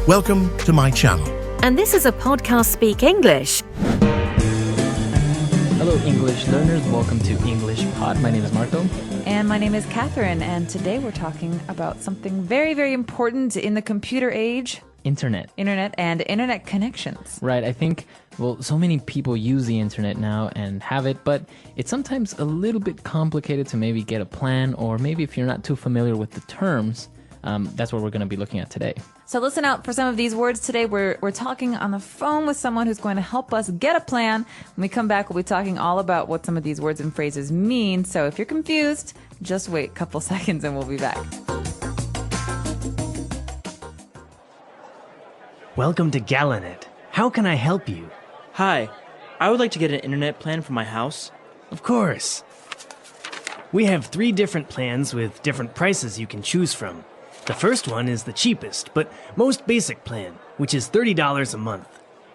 Welcome to my channel. And this is a podcast Speak English. Hello, English learners. Welcome to English Pod. My name is Marco. And my name is Catherine. And today we're talking about something very, very important in the computer age. Internet and internet connections. Right. I think, so many people use the internet now and have it, but it's sometimes a little bit complicated to maybe get a plan, or maybe if you're not too familiar with the terms, that's what we're going to be looking at today. So listen out for some of these words today. We're talking on the phone with someone who's going to help us get a plan. When we come back, we'll be talking all about what some of these words and phrases mean. So if you're confused, just wait a couple seconds and we'll be back. Welcome to Galanet. How can I help you? Hi, I would like to get an internet plan for my house. Of course. We have 3 different plans with different prices you can choose from. The first one is the cheapest, but most basic plan, which is $30 a month.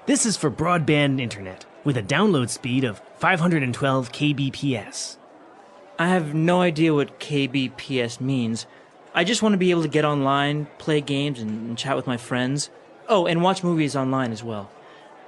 This is for broadband internet, with a download speed of 512 kbps. I have no idea what kbps means. I just want to be able to get online, play games, and chat with my friends. Oh, and watch movies online as well.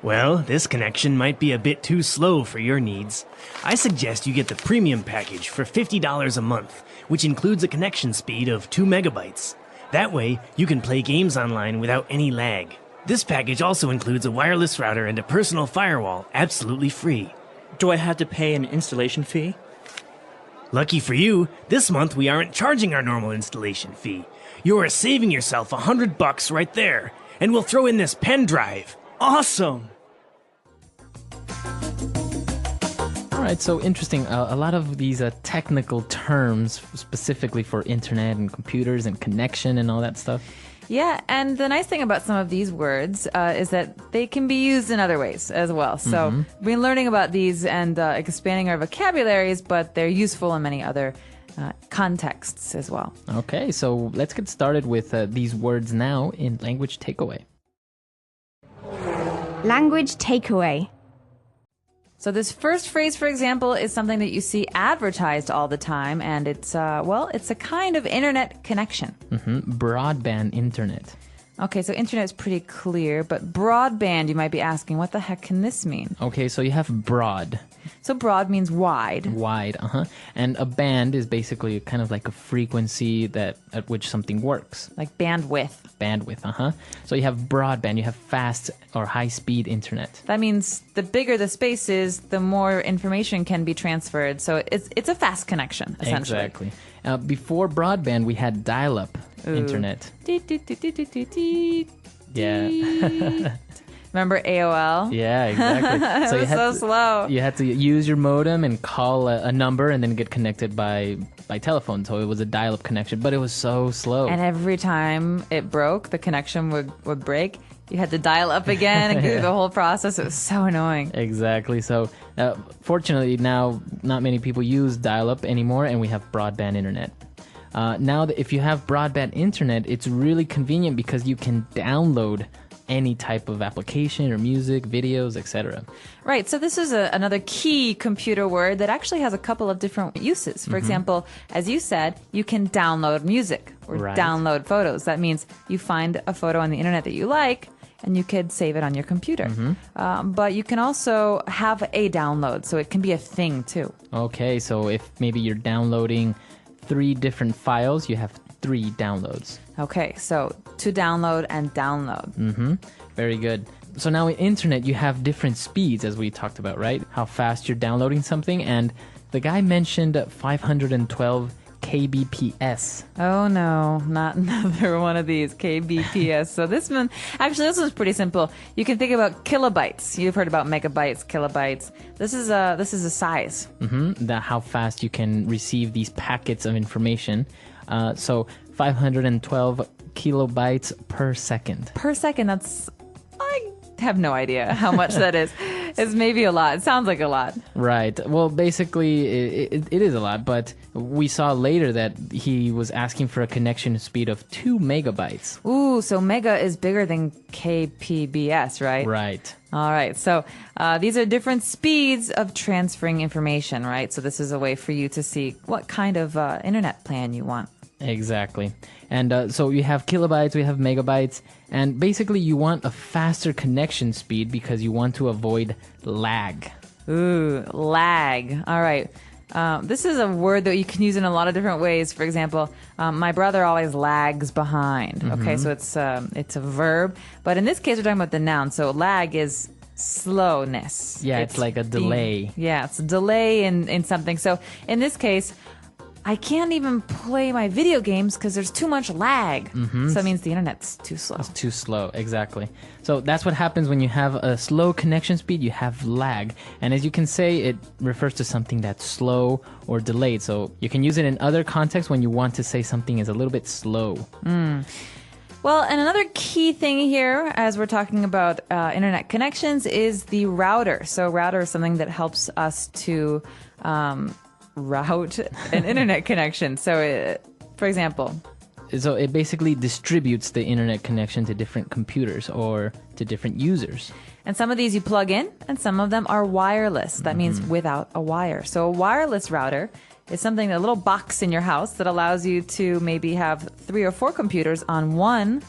Well, this connection might be a bit too slow for your needs. I suggest you get the premium package for $50 a month, which includes a connection speed of 2 megabytes. That way, you can play games online without any lag. This package also includes a wireless router and a personal firewall, absolutely free. Do I have to pay an installation fee? Lucky for you, this month we aren't charging our normal installation fee. You are saving yourself $100 right there. And we'll throw in this pen drive. Awesome! All right, so interesting. A lot of these technical terms specifically for internet and computers and connection and all that stuff. Yeah, and the nice thing about some of these words is that they can be used in other ways as well. So we've been learning about these and expanding our vocabularies, but they're useful in many other contexts as well. Okay, so let's get started with these words now in Language Takeaway. Language takeaway. So this first phrase, for example, is something that you see advertised all the time, and it's a kind of internet connection. Broadband internet. Okay, so internet is pretty clear, but broadband, you might be asking, what the heck can this mean? Okay, so you have broad. So broad means wide. Wide, And a band is basically kind of like a frequency at which something works. Like bandwidth. Bandwidth, So you have broadband, you have fast or high-speed internet. That means the bigger the space is, the more information can be transferred. So it's a fast connection, essentially. Exactly. Before broadband, we had dial-up internet. Yeah. Remember AOL? Yeah, exactly. So it was so slow. You had to use your modem and call a number and then get connected by telephone. So it was a dial-up connection, but it was so slow. And every time it broke, the connection would break. You had to dial up again and go through the whole process. It was so annoying. Exactly. So fortunately now not many people use dial-up anymore, and we have broadband internet. Now that if you have broadband internet, it's really convenient because you can download any type of application or music, videos, etc. Right. So this is another key computer word that actually has a couple of different uses. For example, as you said, you can download music or download photos. That means you find a photo on the internet that you like, and you could save it on your computer. But you can also have a download, so it can be a thing too. Okay, so if maybe you're downloading 3 different files, you have 3 downloads. Okay, so to download and download. Very good. So now in internet, you have different speeds, as we talked about, right? How fast you're downloading something. And the guy mentioned 512 kbps. Oh no, not another one of these kbps. So this one's pretty simple. You can think about kilobytes. You've heard about megabytes, kilobytes. This is a size. How fast you can receive these packets of information. So 512 kilobytes per second. Per second, I have no idea how much that is. It's maybe a lot. It sounds like a lot. Right. Well, basically, it is a lot, but we saw later that he was asking for a connection speed of 2 megabytes. Ooh, so mega is bigger than kpbs, right? Right. All right. So these are different speeds of transferring information, right? So this is a way for you to see what kind of internet plan you want. Exactly. And so you have kilobytes, we have megabytes, and basically you want a faster connection speed because you want to avoid lag. Ooh, lag. All right. This is a word that you can use in a lot of different ways. For example, my brother always lags behind. Okay, so it's a verb, but in this case we're talking about the noun. So lag is slowness. Yeah, it's like a delay. It's a delay in something. So in this case, I can't even play my video games because there's too much lag. So that means the internet's too slow. It's too slow, exactly. So that's what happens when you have a slow connection speed, you have lag. And as you can say, it refers to something that's slow or delayed. So you can use it in other contexts when you want to say something is a little bit slow. Well, and another key thing here, as we're talking about internet connections, is the router. So router is something that helps us to route an internet connection. So, for example, So it basically distributes the internet connection to different computers or to different users. and some of these you plug in, and some of them are wireless. That means without a wire. So a wireless router is something, a little box in your house that allows you to maybe have 3 or 4 computers on one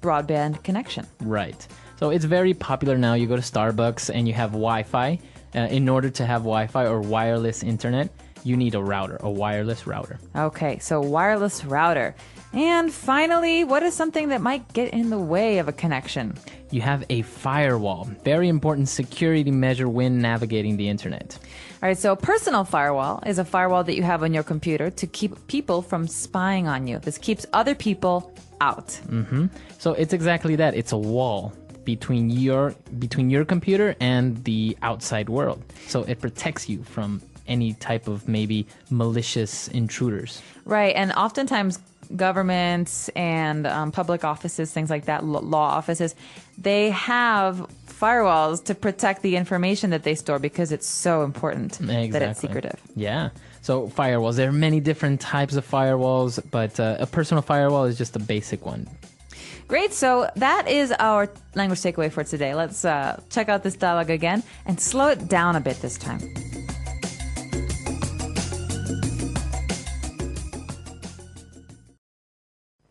broadband connection. Right. So it's very popular now. You go to Starbucks and you have Wi-Fi. In order to have Wi-Fi or wireless internet, you need a router, a wireless router. Okay, so wireless router. And finally, what is something that might get in the way of a connection? You have a firewall. Very important security measure when navigating the internet. All right, so a personal firewall is a firewall that you have on your computer to keep people from spying on you. This keeps other people out. So it's exactly that. It's a wall between your computer and the outside world. So it protects you from any type of maybe malicious intruders. Right, and oftentimes governments and public offices, things like that, law offices, they have firewalls to protect the information that they store because it's so important that it's secretive. Yeah. So firewalls, there are many different types of firewalls, but a personal firewall is just a basic one. Great, so that is our language takeaway for today. Let's check out this dialogue again and slow it down a bit this time.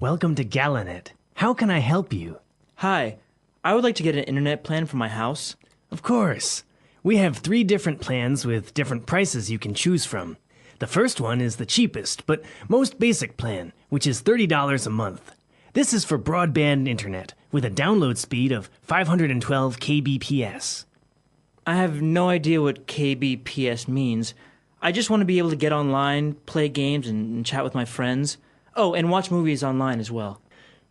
Welcome to Galanet. How can I help you? Hi, I would like to get an internet plan for my house. Of course. We have 3 different plans with different prices you can choose from. The first one is the cheapest, but most basic plan, which is $30 a month. This is for broadband internet with a download speed of 512 kbps. I have no idea what kbps means. I just want to be able to get online, play games, and chat with my friends. Oh, and watch movies online as well.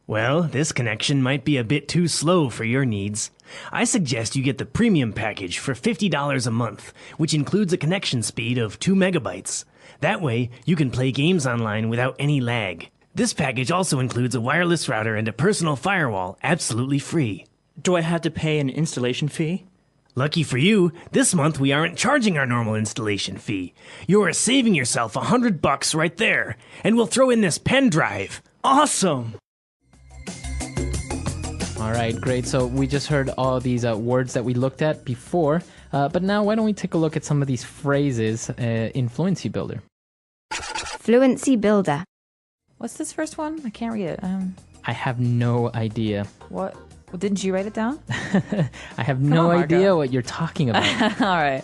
Well, this connection might be a bit too slow for your needs. I suggest you get the premium package for $50 a month, which includes a connection speed of 2 megabytes. That way, you can play games online without any lag. This package also includes a wireless router and a personal firewall, absolutely free. Do I have to pay an installation fee? Lucky for you, this month we aren't charging our normal installation fee. You are saving yourself $100 right there, and we'll throw in this pen drive. Awesome! All right, great. So we just heard all these words that we looked at before, but now why don't we take a look at some of these phrases in Fluency Builder. Fluency Builder. What's this first one? I can't read it. I have no idea. What? Well, didn't you write it down? I have no on, Marco. idea what you're talking about. All right,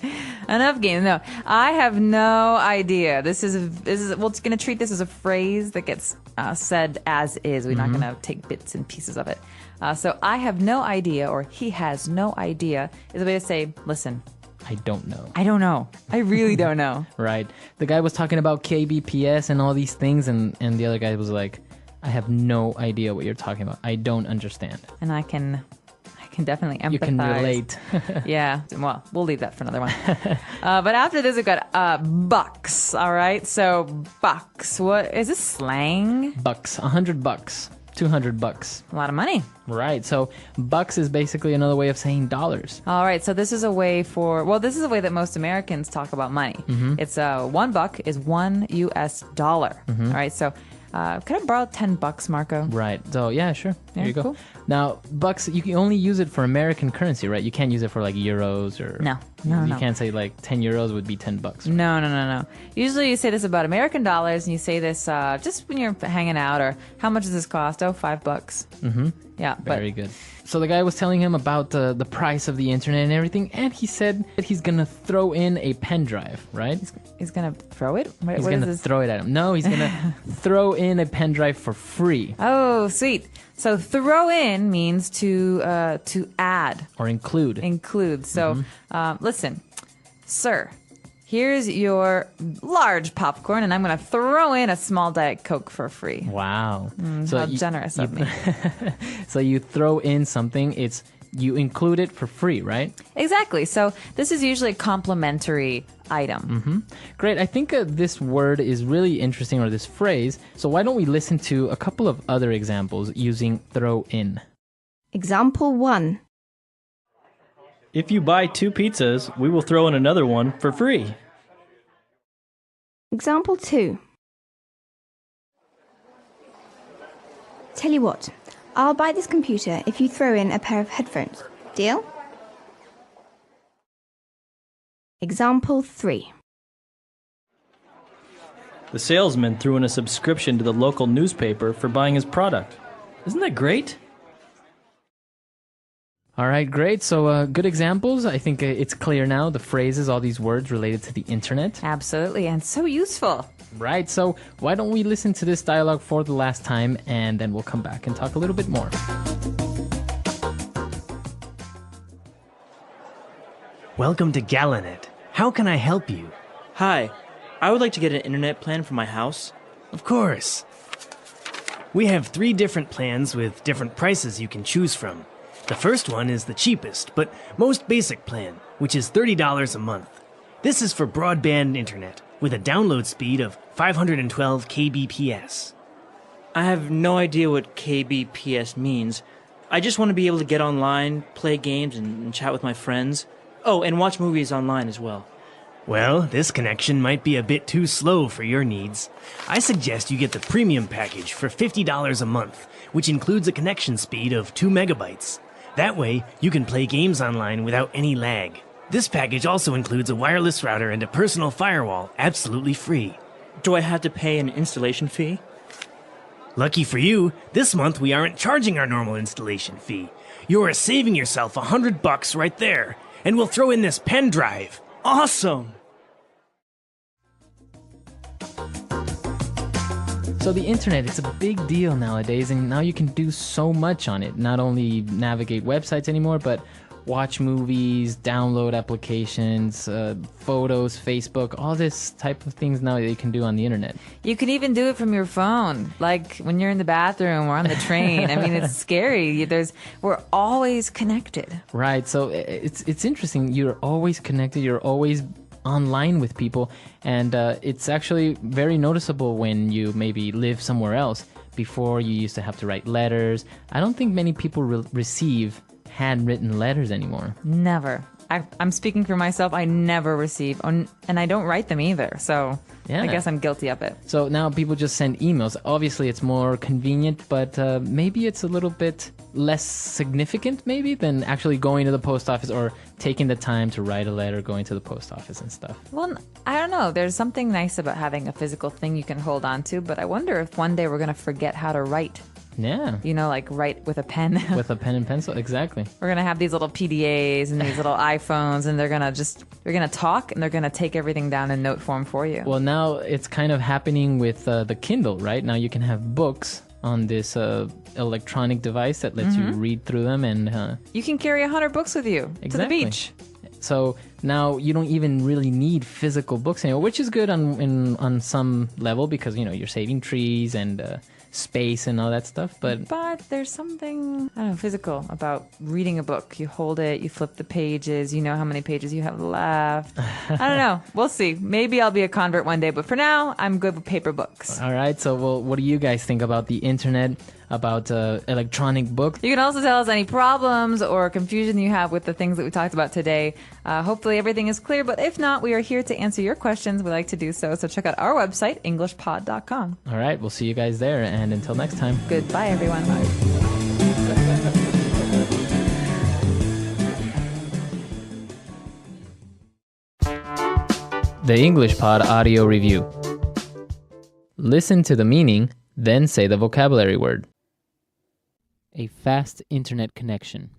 enough games. No, I have no idea. We're just gonna treat this as a phrase that gets said as is. We're not gonna take bits and pieces of it. So I have no idea, or he has no idea, is a way to say, listen, I don't know. I don't know. I really don't know. Right. The guy was talking about KBPS and all these things, and the other guy was like, I have no idea what you're talking about. I don't understand. And I can definitely empathize. You can relate. Yeah. Well, we'll leave that for another one. But after this, we've got bucks. All right. So bucks. What is this slang? Bucks. $100. $200. A lot of money. Right. So bucks is basically another way of saying dollars. All right. So this is a way this is a way that most Americans talk about money. It's $1 is $1 US. All right. So Can I borrow $10, Marco? Right. So yeah, sure. There Yeah, you go. cool. Now, bucks, you can only use it for American currency, right? You can't use it for like euros or No. You can't say like 10 euros would be $10. Right? No. Usually you say this about American dollars, and you say this just when you're hanging out, or how much does this cost? Oh, $5. Mm-hmm. Yeah. Very good. So the guy was telling him about the price of the internet and everything, and he said that he's gonna throw in a pen drive, right? He's going to throw it? He's What is gonna this? throw it at him. No, he's gonna throw in a pen drive for free Oh, sweet. So throw in means to add, or include. include. So listen, sir, here's your large popcorn, and I'm going to throw in a small Diet Coke for free. Wow. How generous of me. So you throw in something, you include it for free, right? Exactly. So this is usually a complimentary item. Great. I think this word is really interesting, or this phrase. So why don't we listen to a couple of other examples using throw in? Example 1. If you buy 2 pizzas, we will throw in another one for free. Example 2. Tell you what, I'll buy this computer if you throw in a pair of headphones. Deal? Example 3. The salesman threw in a subscription to the local newspaper for buying his product. Isn't that great? All right, great. So good examples. I think it's clear now, the phrases, all these words related to the internet. Absolutely. And so useful. Right. So why don't we listen to this dialogue for the last time, and then we'll come back and talk a little bit more. Welcome to Galanet. How can I help you? Hi, I would like to get an internet plan for my house. Of course. We have 3 different plans with different prices you can choose from. The first one is the cheapest, but most basic plan, which is $30 a month. This is for broadband internet, with a download speed of 512 kbps. I have no idea what kbps means. I just want to be able to get online, play games, and chat with my friends. Oh, and watch movies online as well. Well, this connection might be a bit too slow for your needs. I suggest you get the premium package for $50 a month, which includes a connection speed of 2 megabytes. That way, you can play games online without any lag. This package also includes a wireless router and a personal firewall, absolutely free. Do I have to pay an installation fee? Lucky for you, this month we aren't charging our normal installation fee. You are saving yourself $100 right there, and we'll throw in this pen drive. Awesome! So the internet, it's a big deal nowadays, and now you can do so much on it. Not only navigate websites anymore, but watch movies, download applications, photos, Facebook, all this type of things now that you can do on the internet. You can even do it from your phone, like when you're in the bathroom or on the train. I mean, it's scary. We're always connected. Right. So it's interesting. You're always connected. You're always online with people, and it's actually very noticeable when you maybe live somewhere else. Before, you used to have to write letters. I don't think many people receive handwritten letters anymore. Never. I'm speaking for myself. I never receive, and I don't write them either. So Yeah. I guess I'm guilty of it. So now people just send emails. Obviously, it's more convenient, but maybe it's a little bit less significant, maybe, than actually going to the post office or taking the time to write a letter, going to the post office and stuff. Well, I don't know. There's something nice about having a physical thing you can hold on to, but I wonder if one day we're going to forget how to write. Yeah. You know, like write with a pen. With a pen and pencil, exactly. We're going to have these little PDAs and these little iPhones, and they're going to talk, and they're going to take everything down in note form for you. Well, now it's kind of happening with the Kindle, right? Now you can have books on this electronic device that lets you read through them, and you can carry 100 books with you to the Exactly. beach. so now you don't even really need physical books anymore, which is good on some level, because you're saving trees and space and all that stuff. But there's something, I don't know, physical about reading a book. You hold it, you flip the pages, you know how many pages you have left. I don't know. We'll see. Maybe I'll be a convert one day, but for now, I'm good with paper books. all right, so what do you guys think about the internet? about electronic books. You can also tell us any problems or confusion you have with the things that we talked about today. Hopefully everything is clear, but if not, we are here to answer your questions. We like to do so. So check out our website, englishpod.com. All right, we'll see you guys there, and until next time. Goodbye, everyone. The English Pod Audio Review. Listen to the meaning, then say the vocabulary word. A fast internet connection.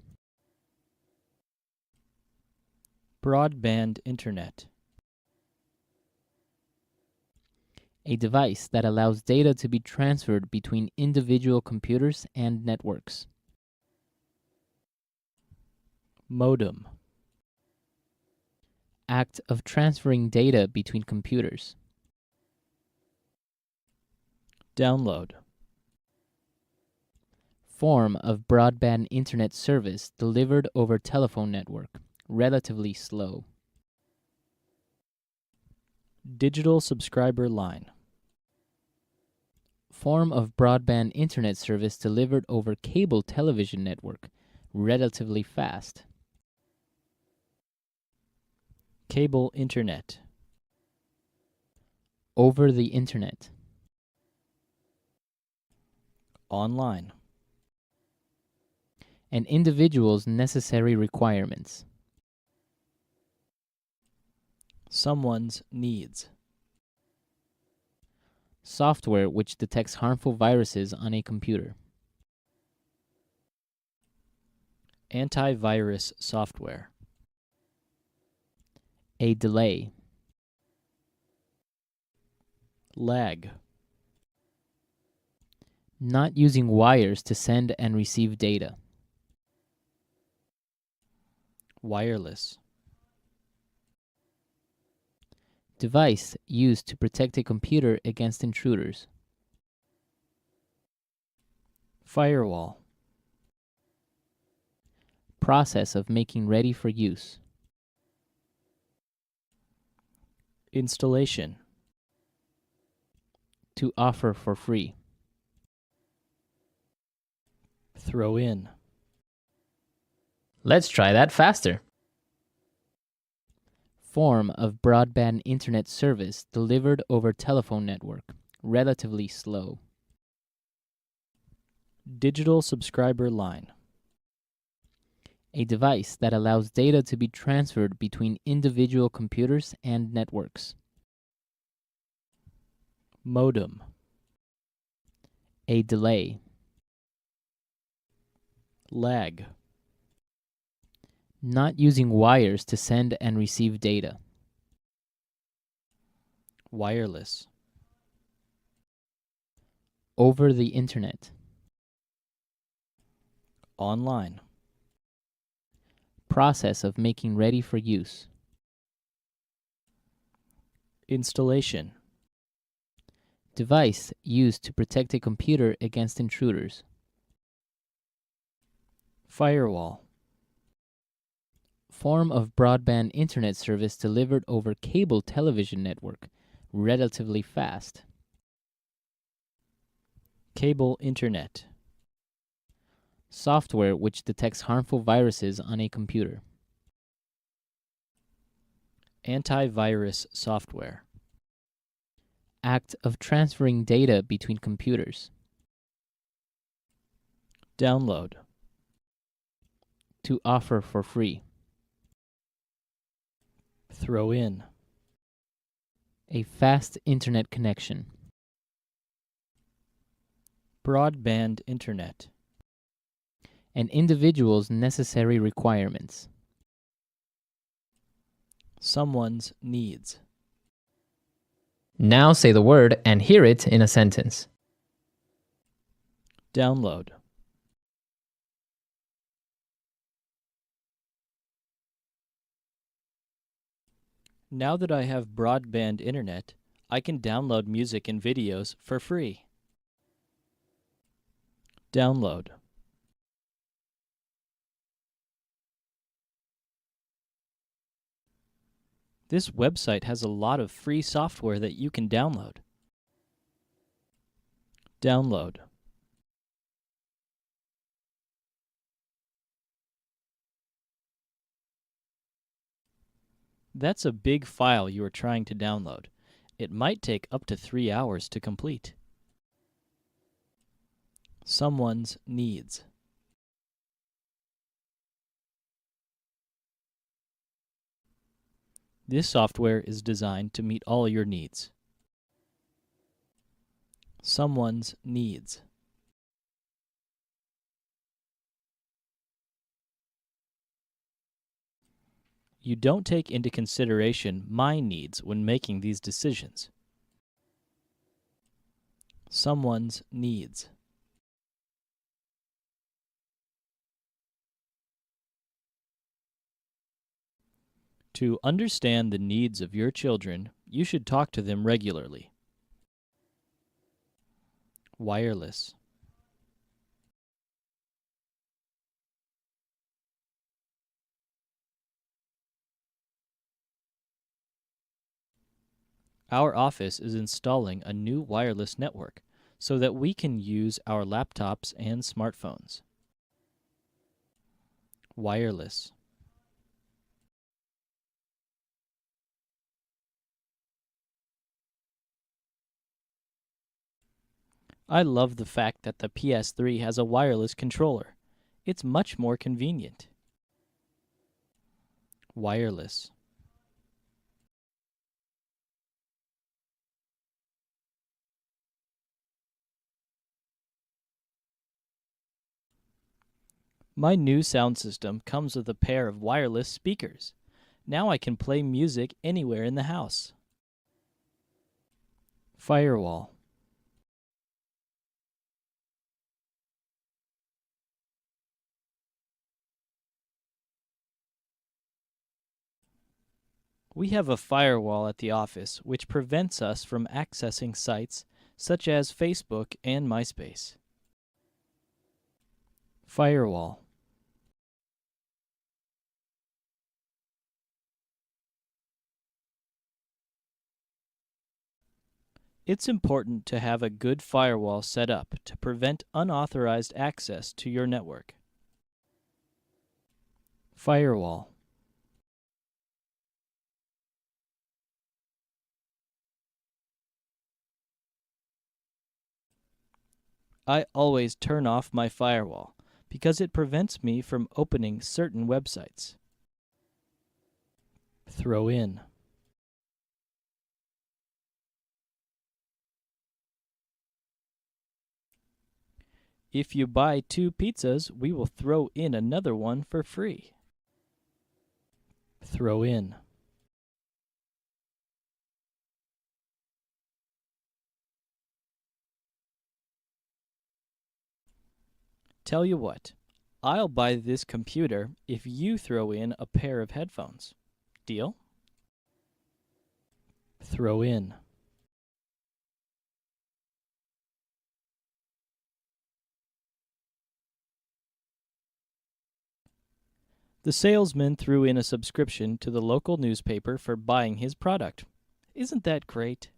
Broadband internet. A device that allows data to be transferred between individual computers and networks. Modem. Act of transferring data between computers. Download. Form of broadband internet service delivered over telephone network. Relatively slow. Digital subscriber line. Form of broadband internet service delivered over cable television network. Relatively fast. Cable internet. Over the internet. Online. An individual's necessary requirements. Someone's needs. Software which detects harmful viruses on a computer. Antivirus software. A delay. Lag. Not using wires to send and receive data. Wireless. Device used to protect a computer against intruders. Firewall. Process of making ready for use. Installation. To offer for free. Throw in. Let's try that faster. Form of broadband internet service delivered over telephone network. Relatively slow. Digital subscriber line. A device that allows data to be transferred between individual computers and networks. Modem. A delay. Lag. Not using wires to send and receive data. Wireless. Over the internet. Online. Process of making ready for use. Installation. Device used to protect a computer against intruders. Firewall. Form of broadband internet service delivered over cable television network. Relatively fast. Cable internet. Software which detects harmful viruses on a computer. Antivirus software. Act of transferring data between computers. Download. To offer for free. Throw in. A fast internet connection. Broadband internet. An individual's necessary requirements. Someone's needs. Now say the word and hear it in a sentence. Download. Now that I have broadband internet, I can download music and videos for free. Download. This website has a lot of free software that you can download. Download. That's a big file you are trying to download. It might take up to 3 hours to complete. Someone's needs. This software is designed to meet all your needs. Someone's needs. You don't take into consideration my needs when making these decisions. Someone's needs. To understand the needs of your children, you should talk to them regularly. Wireless. Our office is installing a new wireless network so that we can use our laptops and smartphones. Wireless. I love the fact that the PS3 has a wireless controller. It's much more convenient. Wireless. My new sound system comes with a pair of wireless speakers. Now I can play music anywhere in the house. Firewall. We have a firewall at the office which prevents us from accessing sites such as Facebook and MySpace. Firewall. It's important to have a good firewall set up to prevent unauthorized access to your network. Firewall. I always turn off my firewall because it prevents me from opening certain websites. Throw in. If you buy 2 pizzas, we will throw in another one for free. Throw in. Tell you what, I'll buy this computer if you throw in a pair of headphones. Deal? Throw in. The salesman threw in a subscription to the local newspaper for buying his product. Isn't that great?